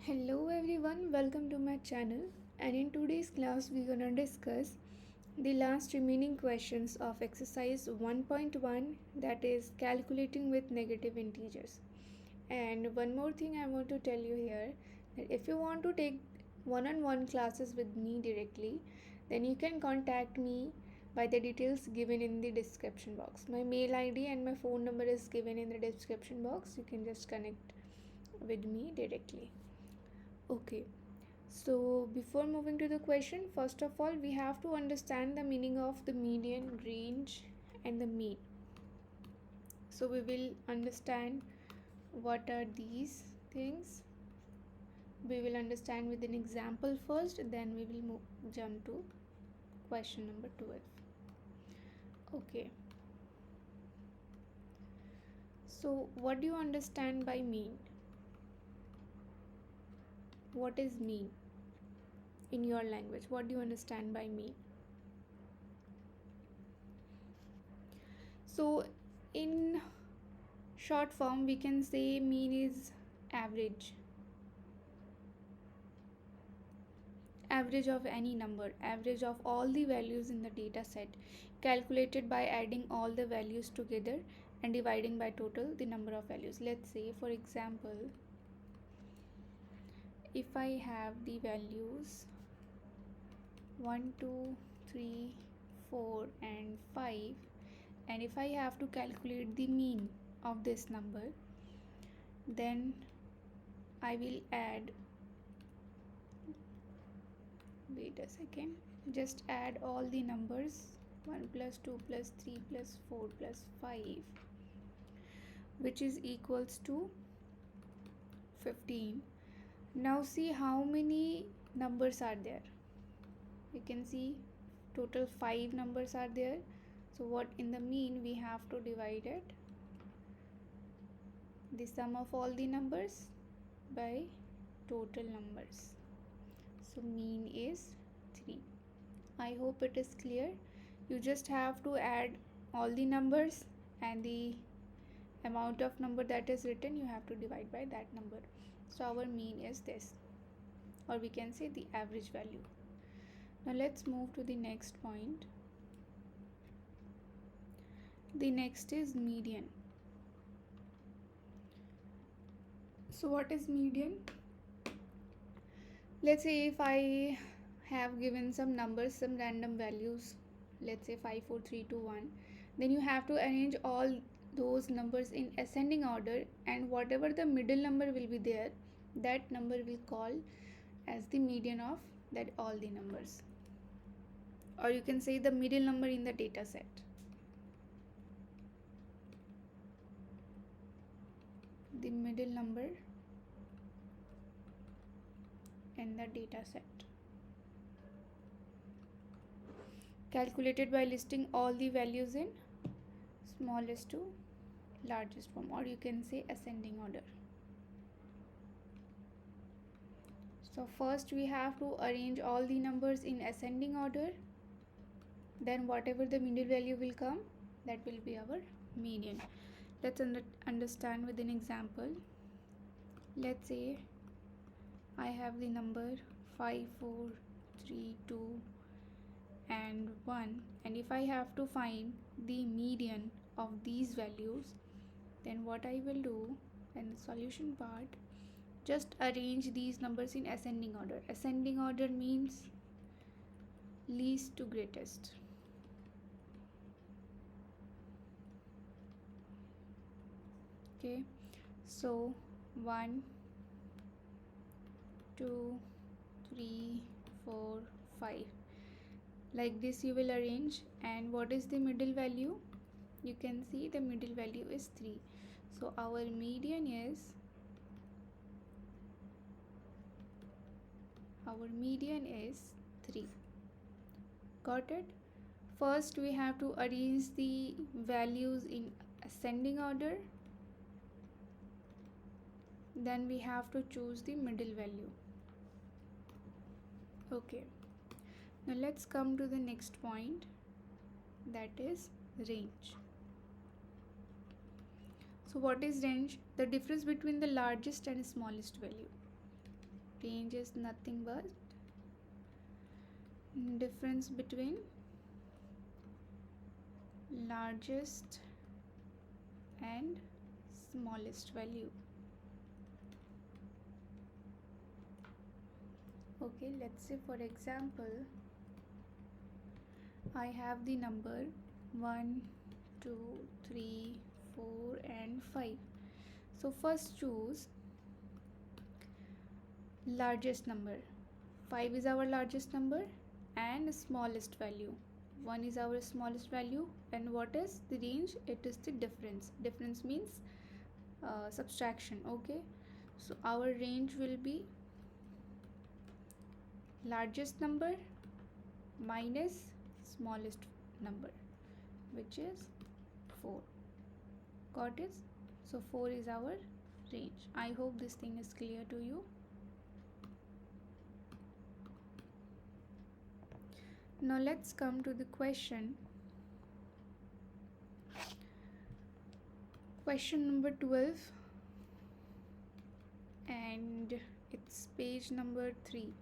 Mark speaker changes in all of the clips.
Speaker 1: Hello everyone, welcome to my channel, and in today's class we're gonna discuss the last remaining questions of exercise 1.1, that is calculating with negative integers. And one more thing I want to tell you here, that if you want to take one-on-one classes with me directly, then you can contact me by the details given in the description box. My mail ID and my phone number is given in the description box. You can just connect with me directly. Okay, so before moving to the question, first of all, we have to understand the meaning of the median, range, and the mean. So we will understand what are these things. We will understand with an example first, then we will jump to question number 12. Okay. So what do you understand by mean? What is mean in your language? What do you understand by mean? So in short form we can say mean is average of any number, average of all the values in the data set, calculated by adding all the values together and dividing by total the number of values. Let's say, for example, if I have the values 1 2 3 4 and 5, and if I have to calculate the mean of this number, then I will add, wait a second, just add all the numbers 1 plus 2 plus 3 plus 4 plus 5, which is equals to 15. Now see how many numbers are there. You can see total 5 numbers are there. So what in the mean we have to divide it, the sum of all the numbers by total numbers. So mean is 3. I hope it is clear. You just have to add all the numbers and the amount of number that is written, you have to divide by that number. So our mean is this, or we can say the average value. Now let's move to the next point. The next is median. So what is median? Let's say if I have given some numbers, some random values, let's say 5 4 3 2 1, then you have to arrange all those numbers in ascending order, and whatever the middle number will be there, that number will call as the median of that all the numbers, or you can say the middle number in the data set. The middle number in the data set, calculated by listing all the values in smallest to largest form, or you can say ascending order. So first we have to arrange all the numbers in ascending order, then whatever the middle value will come, that will be our median. Let's understand with an example. Let's say I have the number 5 4 3 2 and 1, and if I have to find the median of these values, then what I will do in the solution part, just arrange these numbers in ascending order. Ascending order means least to greatest. Okay, so 1 2 3 4 5, like this you will arrange. And what is the middle value? You can see the middle value is 3. So our median is 3. Got it? First we have to arrange the values in ascending order, then we have to choose the middle value. Okay, now let's come to the next point, that is range. So what is range? The difference between the largest and smallest value. Range is nothing but difference between largest and smallest value. Okay, let's say for example, I have the number 1, 2, 3, 4 and 5. So first choose largest number. 5 is our largest number and smallest value. 1 is our smallest value, and what is the range? It is the difference. Difference means subtraction. Okay, so our range will be largest number minus smallest number, which is 4. Got it? So 4 is our range. I hope this thing is clear to you. Now let's come to the question. Question number 12, and it's page number 3.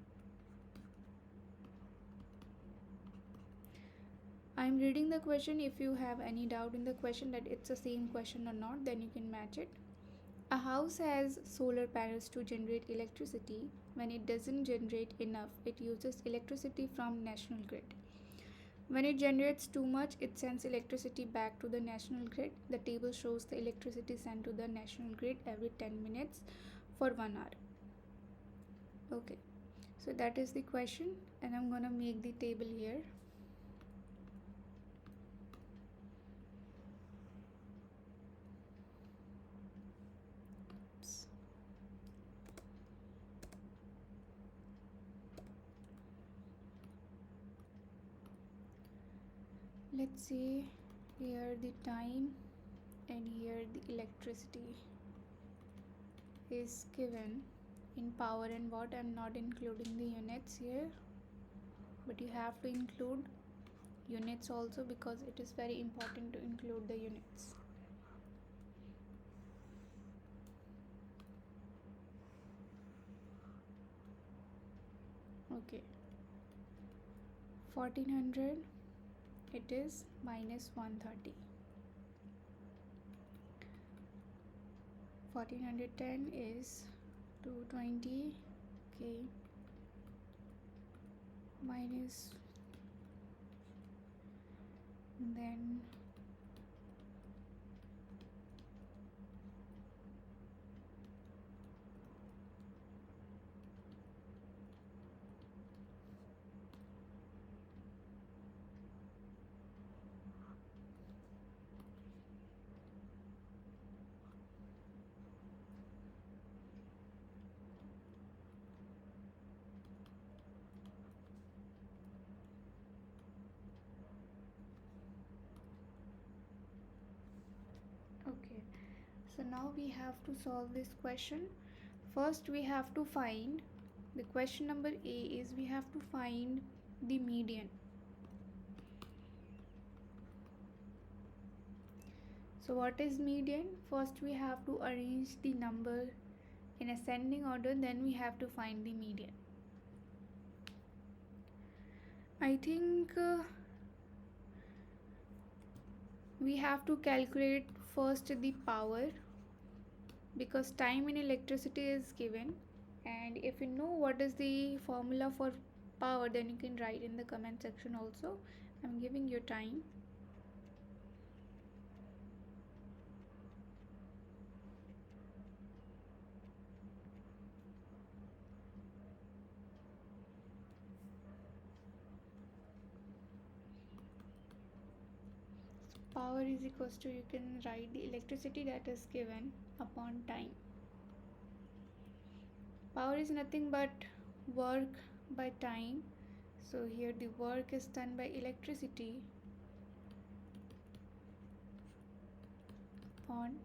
Speaker 1: I'm reading the question. If you have any doubt in the question that it's the same question or not, then you can match it. A house has solar panels to generate electricity. When it doesn't generate enough, it uses electricity from national grid. When it generates too much, it sends electricity back to the national grid. The table shows the electricity sent to the national grid every 10 minutes for 1 hour. Okay, so that is the question, and I'm gonna make the table here. Let's see, here the time and here the electricity is given in power and watt. I'm not including the units here, but you have to include units also because it is very important to include the units. Okay, 1400, it is minus 130. 1410 is 220. Okay, minus, then okay, so now we have to solve this question. First we have to find the question number A is we have to find the median. So what is median? First we have to arrange the number in ascending order, then we have to find the median. I think we have to calculate first the power, because time in electricity is given, and if you know what is the formula for power, then you can write in the comment section also. I'm giving you time. Power is equals to, you can write the electricity that is given upon time. Power is nothing but work by time. So here the work is done by electricity upon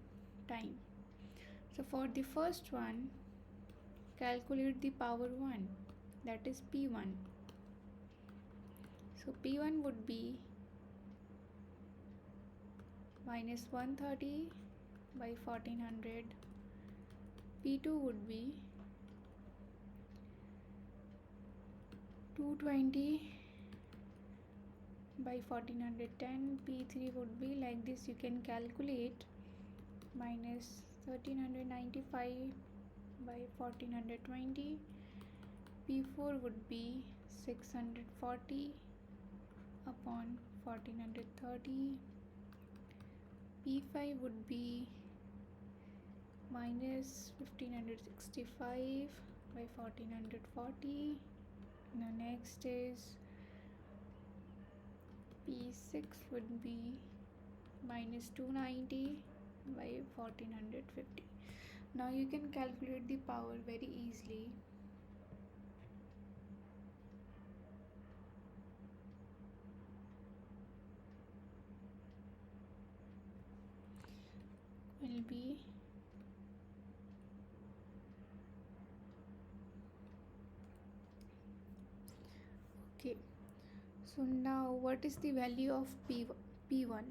Speaker 1: time. So for the first one, calculate the power 1, that is P1. So P1 would be minus 130 by 1400. P2 would be 220 by 1410. P3 would be like this, you can calculate, minus 1395 by 1420. P4 would be 640 upon 1430. P5 would be minus 1565 by 1440. Now next is P6 would be minus 290 by 1450. Now you can calculate the power very easily. Will be okay. So now what is the value of P1?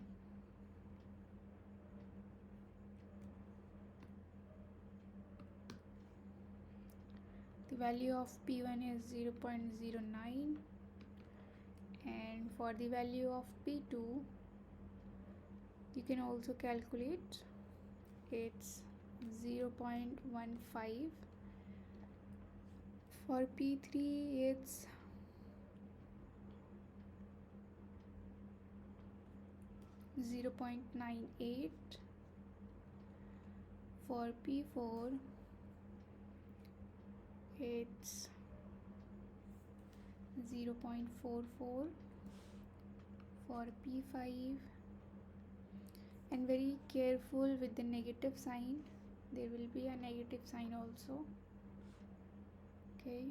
Speaker 1: The value of P1 is 0.09, and for the value of P2 you can also calculate, it's 0.15. For P3 it's 0.98. For P4 it's 0.44. For P5, and very careful with the negative sign, there will be a negative sign also. Okay,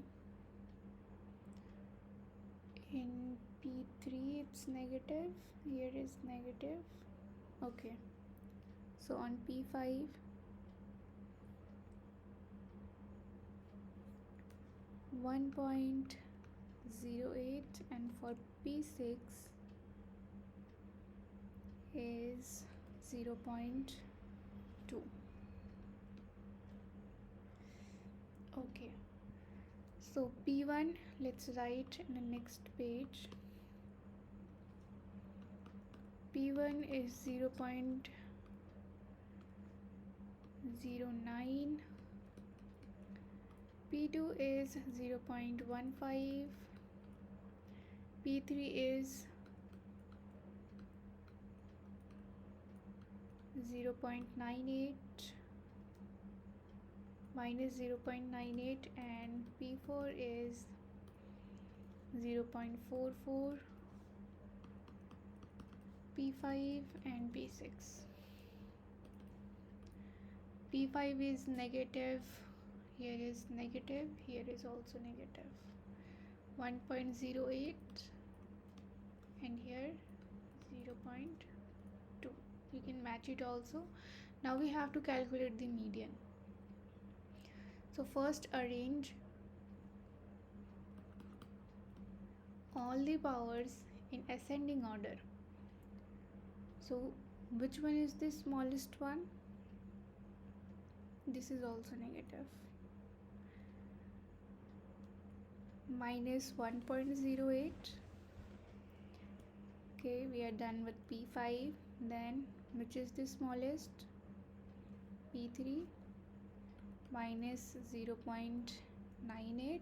Speaker 1: in P3 it's negative, here is negative. Okay, so on P5 1.08, and for P6 is 0.2. Okay, so P1, let's write in the next page. P1 is 0.09. P2 is 0.15. P3 is 0.98 minus 0.98, and P4 is 0.44. P5 and P6. P5 is negative, here is negative, here is also negative, 1.08, and here 0.2. You can match it also. Now we have to calculate the median. So first arrange all the powers in ascending order. So which one is the smallest one? This is also negative. Minus 1.08. Okay, we are done with P5. Then which is the smallest? P3 minus 0.98.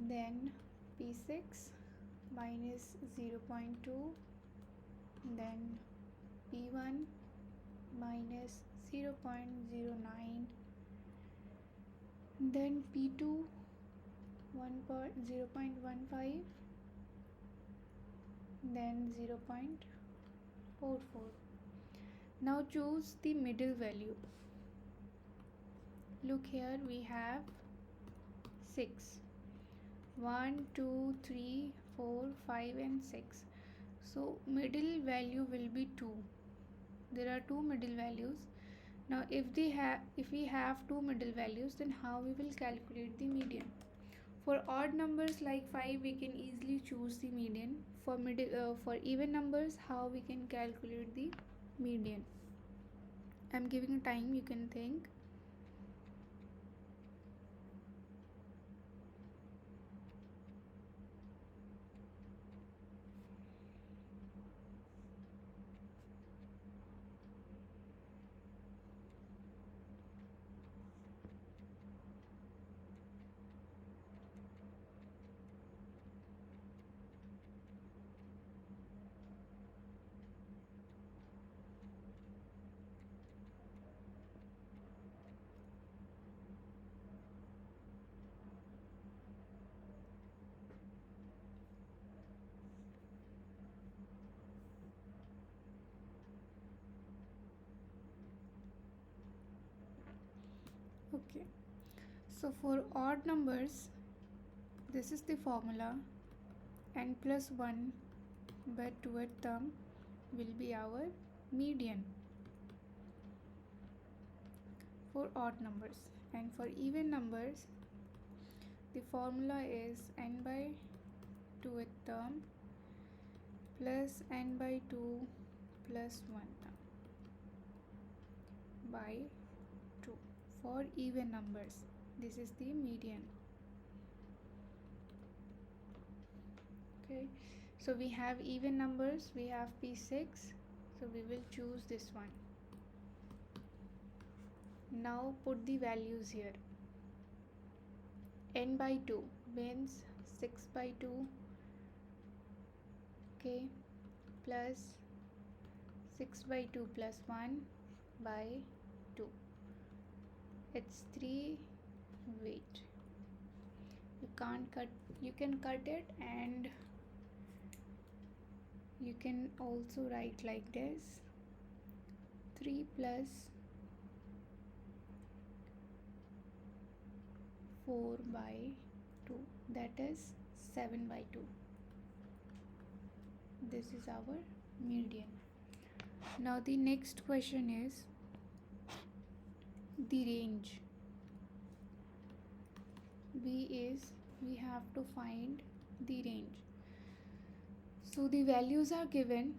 Speaker 1: Then P6 minus 0.2. Then P1 minus 0.09. Then P2 0.15. Then 0.44. Now choose the middle value. Look here, we have 6. 1, 2, 3, 4, 5 and 6. So middle value will be 2. There are two middle values. Now if we have two middle values, then how we will calculate the median? For odd numbers like 5, we can easily choose the median. For even numbers, how we can calculate the median? I'm giving time, you can think. Okay, so for odd numbers, this is the formula. N plus 1 by 2th term will be our median for odd numbers, and for even numbers the formula is n by 2th term plus n by 2 plus 1 term by 2. For even numbers, this is the median. Okay, so we have even numbers, we have P6, so we will choose this one. Now put the values here. N by 2 means 6 by 2, okay, plus 6 by 2 plus 1 by 2. It's 3. Wait, you can't cut, you can cut it, and you can also write like this: 3 plus 4 by 2, that is 7 by 2. This is our median. Now the next question is the range. We have to find the range. So the values are given.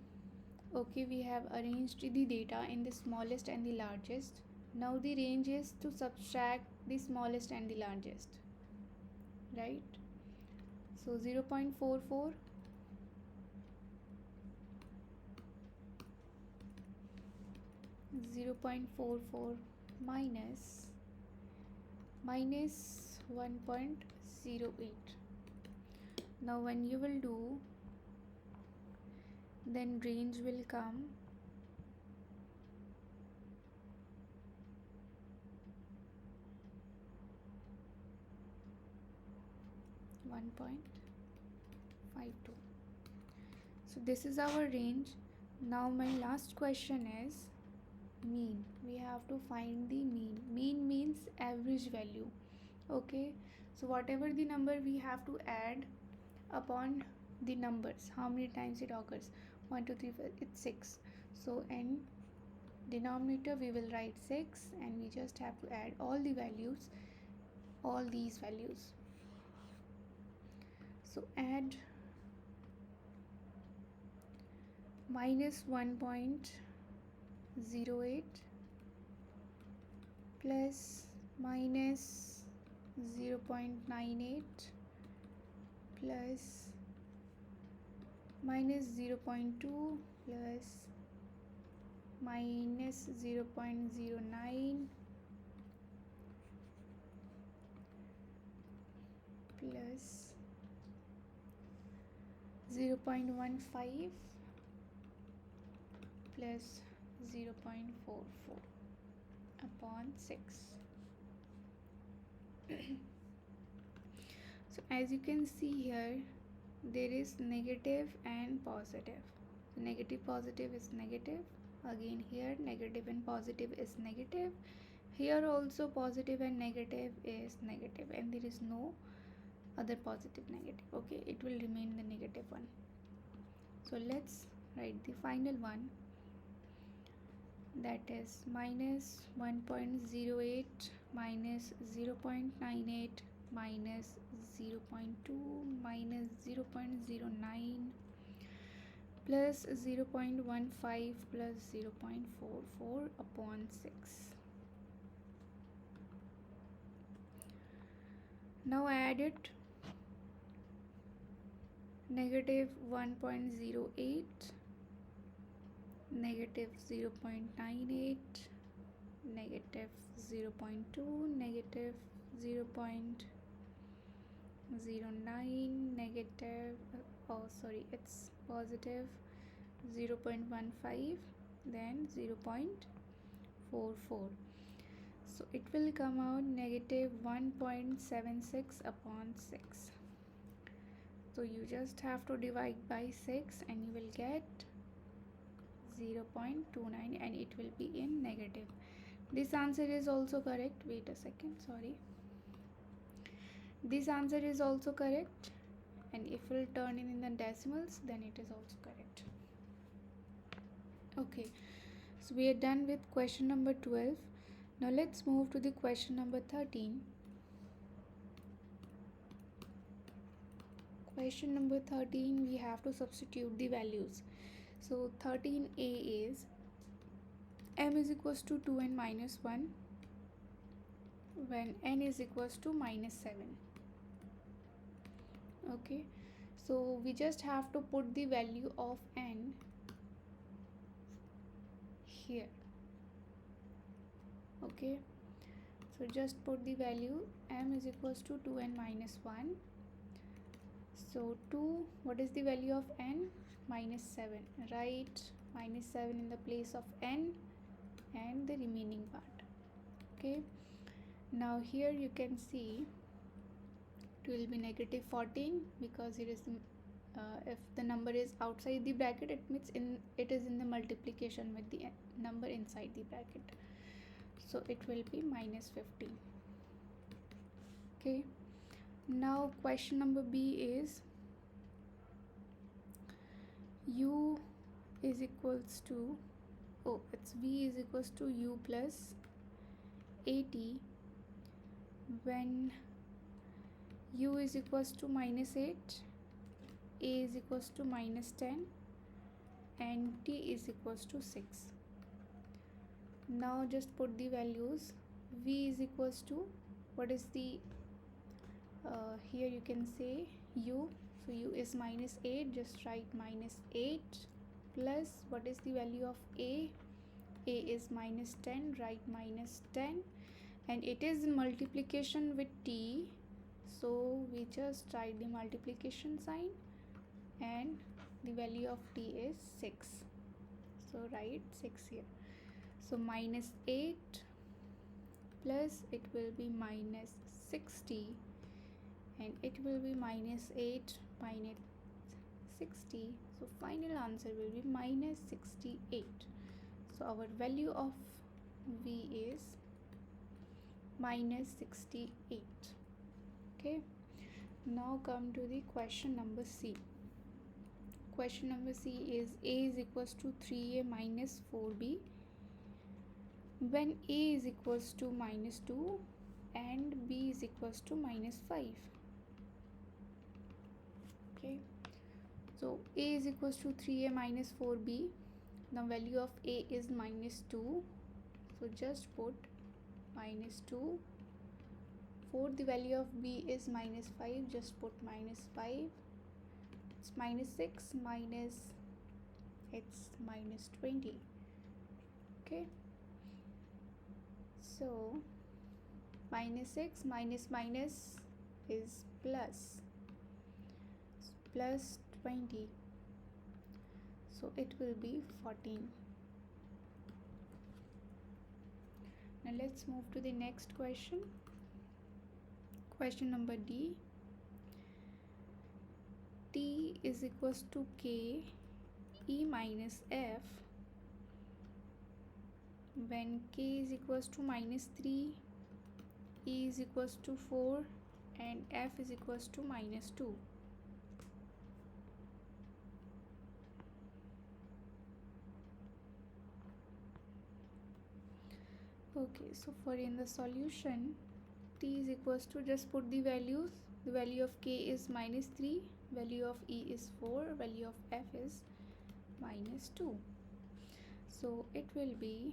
Speaker 1: Okay, we have arranged the data in the smallest and the largest. Now the range is to subtract the smallest and the largest, right? So 0.44 minus 1.08. Now when you will do, then range will come 1.52. So this is our range. Now my last question is mean. We have to find the mean. Mean means average value. Okay, so whatever the number, we have to add upon the numbers, how many times it occurs. 1 2 3 4, it's 6. So in denominator we will write 6, and we just have to add all the values, all these values. So add minus 1.08 plus minus 0.98 plus minus 0.2 plus minus 0.09 plus 0.15 plus 0.44 upon 6. So as you can see here, there is negative and positive. So negative positive is negative. Again here negative and positive is negative. Here also positive and negative is negative, and there is no other positive negative. Okay, it will remain the negative one. So let's write the final one, that is minus 1.08 minus 0.98 minus 0.2 minus 0.09 plus 0.15 plus 0.44 upon 6. Now add it. Negative 1.08, negative 0.98, negative 0.2, negative 0.09, negative, it's positive 0.15, then 0.44. So it will come out negative 1.76 upon 6. So you just have to divide by 6 and you will get 0.29, and it will be in negative. This answer is also correct. Wait a second, sorry. This answer is also correct, and if we'll turn in the decimals, then it is also correct. Okay, so we are done with question number 12. Now let's move to the question number 13. Question number 13, we have to substitute the values. So 13a is m is equals to 2n minus 1 when n is equals to minus 7. Okay, so we just have to put the value of n here. Okay, so just put the value m is equals to 2n minus 1. So 2, what is the value of n? Minus 7. Write minus 7 in the place of n and the remaining part. Okay, now here you can see it will be negative 14 because it is if the number is outside the bracket, it means it is in the multiplication with the number inside the bracket, so it will be minus 15. Okay, now question number B is u is equals to it's v is equals to u plus 80 when u is equals to minus 8, a is equals to minus 10, and t is equals to 6. Now just put the values. V is equals to, what is the here you can say u, so u is minus 8, just write minus 8 plus what is the value of a is minus 10, write minus 10, and it is multiplication with t, so we just write the multiplication sign and the value of t is 6, so write 6 here. So minus 8 plus it will be minus 60, and it will be minus 8 minus 60, so final answer will be minus 68. So our value of v is minus 68. Okay, now come to the question number C. Question number C is a is equals to 3a minus 4b when a is equals to minus 2 and b is equals to minus 5. Okay, so a is equals to 3a minus 4b, the value of a is minus 2, so just put minus 2. For the value of b is minus 5, just put minus 5. It's minus 6 minus, it's minus 20. Okay, so minus 6 minus minus is plus 20, so it will be 14. Now let's move to the next question. Question number D. T is equals to k e minus f when k is equals to minus 3, e is equals to 4, and f is equals to minus 2. Okay, so for in the solution, t is equals to, just put the values. The value of k is minus 3, value of e is 4, value of f is minus 2. So it will be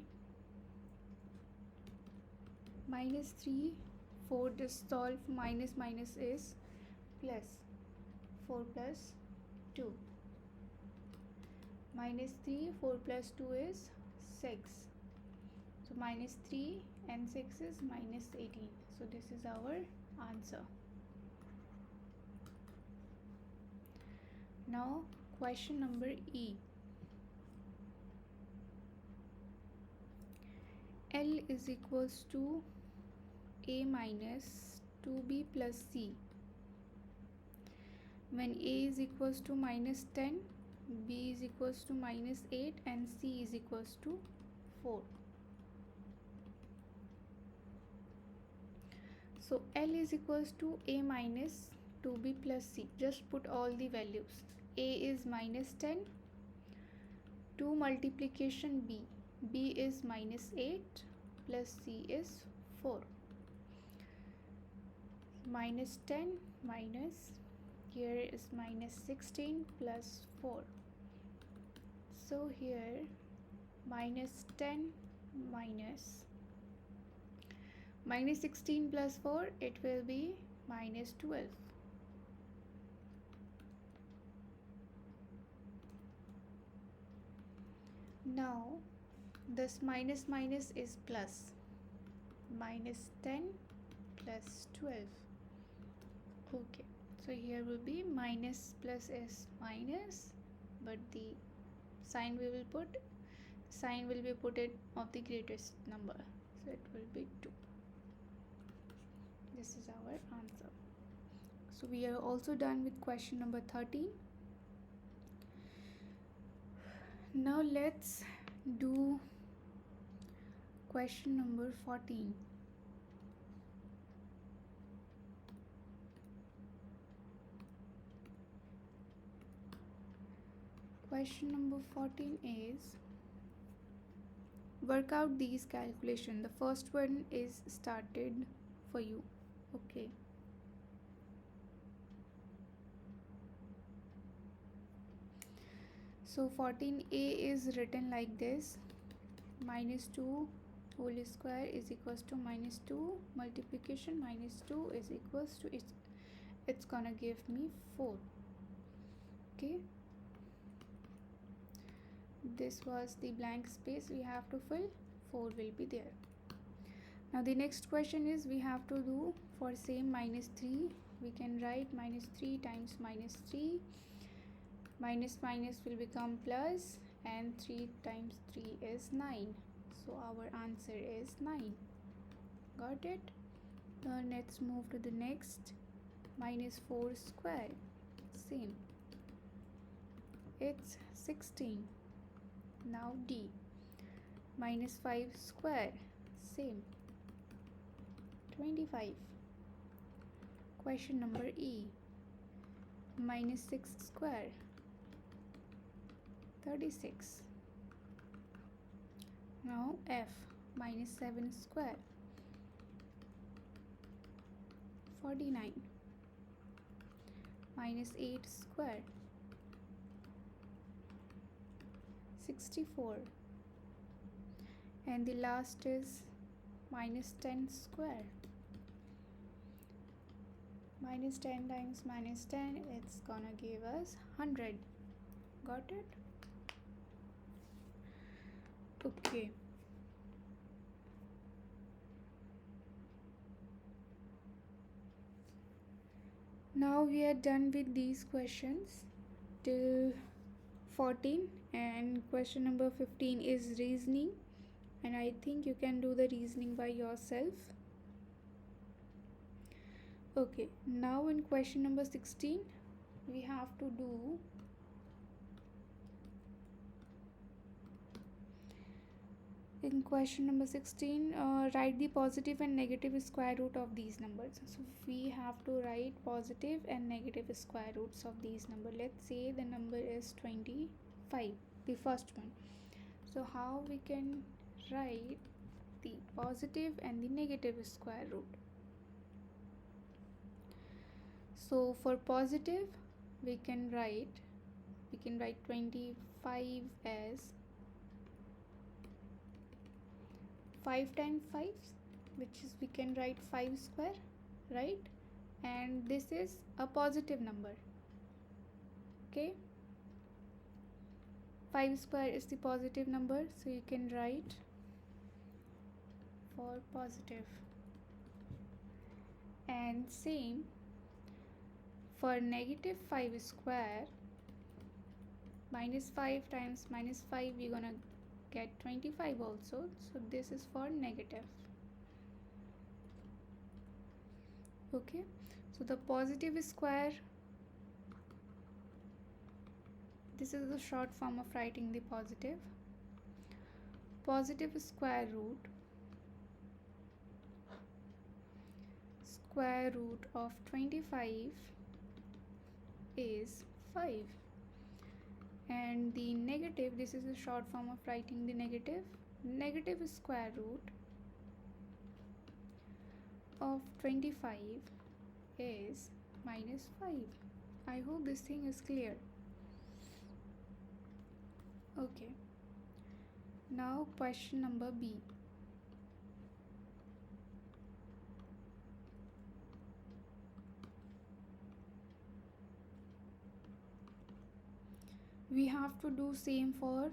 Speaker 1: minus 3, 4, just solve, minus minus is plus, 4 plus 2. Minus 3, 4 plus 2 is 6. So minus 3 and 6 is minus 18. So this is our answer. Now question number E. L is equals to a minus 2b plus c when a is equals to minus 10, b is equals to minus 8, and c is equals to 4. So L is equals to A minus 2B plus C. Just put all the values. A is minus 10. 2 multiplication B. B is minus 8 plus C is 4. Minus 10 minus, here is minus 16 plus 4. So here minus 10 minus 16 plus 4, it will be minus 12. Now this minus minus is plus. Minus 10 plus 12. Okay, so here will be minus plus is minus, but the sign will be put it of the greatest number, so it will be 2. This is our answer. So we are also done with question number 13. Now let's do question number 14. Question number 14 is, work out these calculations. The first one is started for you. Okay. So 14a is written like this: minus 2 whole square is equals to minus 2 multiplication minus 2 is equals to, it's gonna give me 4. Okay, this was the blank space we have to fill. 4 will be there. Now the next question is, we have to do for same minus 3. We can write minus 3 times minus 3. Minus minus will become plus, and 3 times 3 is 9. So our answer is 9. Got it? Now let's move to the next. Minus 4 square, same, it's 16. Now D. Minus 5 square, same, 25. Question number E. Minus 6 square, 36. Now F. Minus 7 square, 49. Minus 8 square, 64. And the last is minus 10 square. Minus 10 times minus 10, it's gonna give us 100. Got it? Okay. Now we are done with these questions till 14, and question number 15 is reasoning, and I think you can do the reasoning by yourself. Okay, now in question number 16 we have to do in question number 16 write the positive and negative square root of these numbers. So we have to write positive and negative square roots of these numbers. Let's say the number is 25, the first one. So how we can write the positive and the negative square root? So for positive we can write 25 as 5 times 5, which is we can write 5 square, right? And this is a positive number. Okay, 5 square is the positive number, so you can write for positive. And same for negative 5 square, minus 5 times minus 5, we're gonna get 25 also, so this is for negative. Okay, so the positive square, this is the short form of writing the positive square root. square root of 25 is 5. And the negative, this is a short form of writing the negative square root of 25 is minus 5. I hope this thing is clear. Okay, now question number B. We have to do same for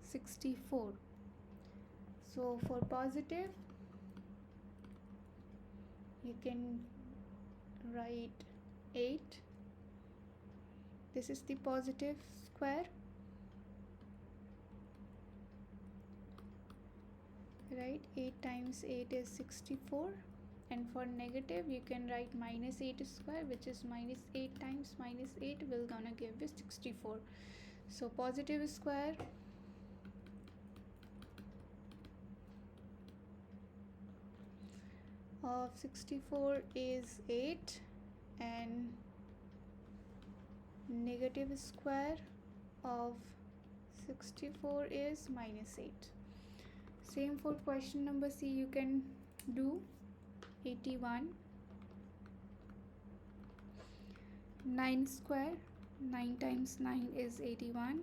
Speaker 1: 64. So for positive, you can write 8. This is the positive square, right? 8 times 8 is 64. And for negative, you can write minus 8 square, which is minus 8 times minus 8 will gonna give you 64. So positive square of 64 is 8, and negative square of 64 is minus 8. Same for question number C, you can do 81. 9 square, 9 times 9 is 81.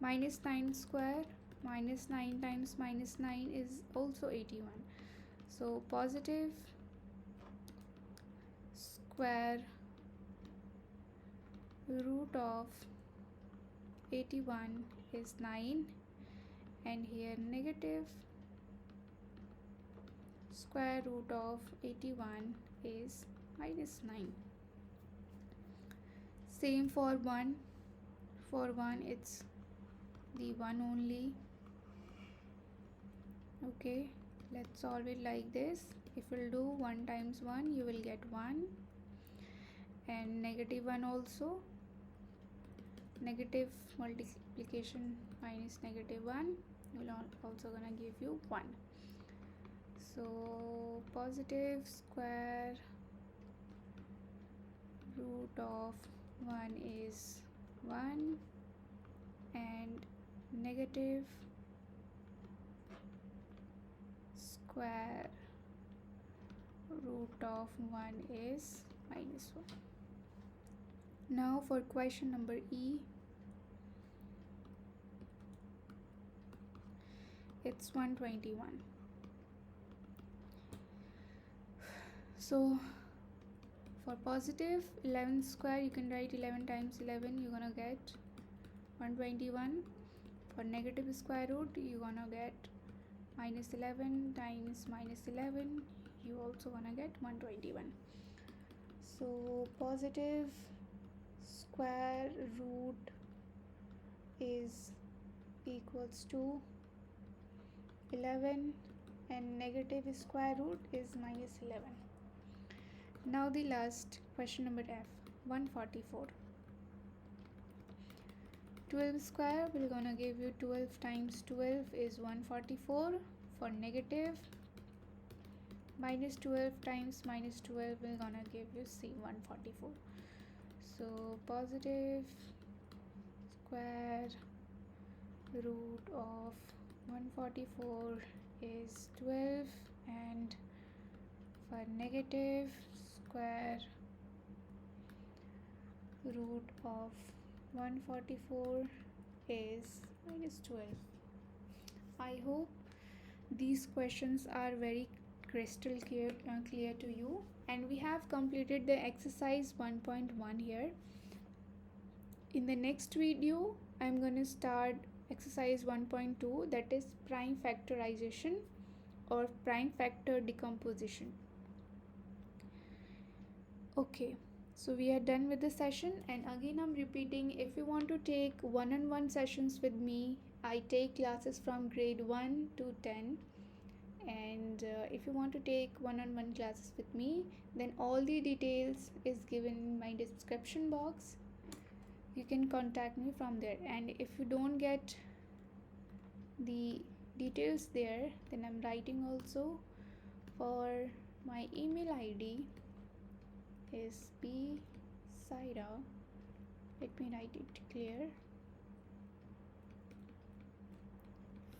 Speaker 1: Minus 9 square, minus 9 times minus 9 is also 81. So positive square root of 81 is 9, and here negative square root of 81 is minus 9. Same for 1. For 1, it's the 1 only. Okay, let's solve it like this. If we'll do 1 times 1, you will get 1, and negative 1 also. Negative multiplication minus negative 1 will also gonna give you 1. So positive square root of 1 is 1, and negative square root of 1 is minus 1. Now for question number E, it's 121. So for positive 11 square, you can write 11 times 11, you're gonna get 121. For negative square root, you're gonna get minus 11 times minus 11, you also gonna get 121. So positive square root is equals to 11, and negative square root is minus 11. Now the last question number F, 144. 12 square will gonna give you 12 times 12 is 144. For negative, minus 12 times minus 12 will gonna give you 144. So positive square root of 144 is 12, and for negative square root of 144 is minus 12. I hope these questions are very crystal clear to you, and we have completed the exercise 1.1 here. In the next video, I'm going to start exercise 1.2, that is prime factorization or prime factor decomposition. Okay, so we are done with the session, and again I'm repeating, if you want to take one-on-one sessions with me, I take classes from grade 1 to 10, and if you want to take one-on-one classes with me, then all the details is given in my description box. You can contact me from there, and if you don't get the details there, then I'm writing also for my email ID is P Saira. Let me write it clear.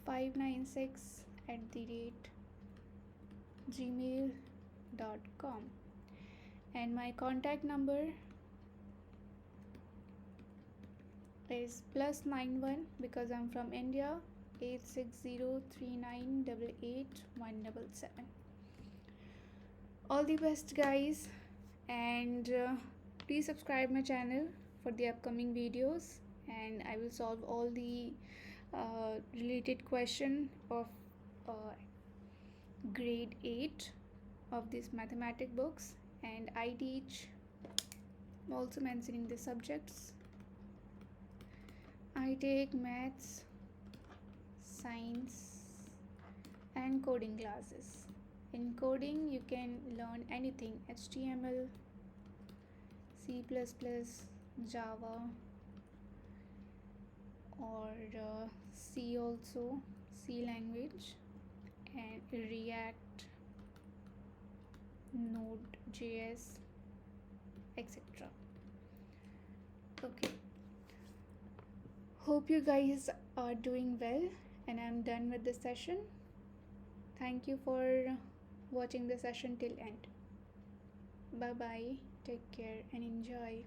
Speaker 1: 596@gmail.com, and my contact number is +91 because I'm from India, 8603988177. All the best, guys, and please subscribe my channel for the upcoming videos, and I will solve all the related question of grade 8 of these mathematics books, and I teach, also mentioning the subjects, I take maths, science and coding classes. In coding you can learn anything: HTML, C++, Java, or C also, C language, and React, Node.js, etc. Okay, hope you guys are doing well, and I'm done with the session. Thank you for watching the session till end. Bye bye, take care and enjoy.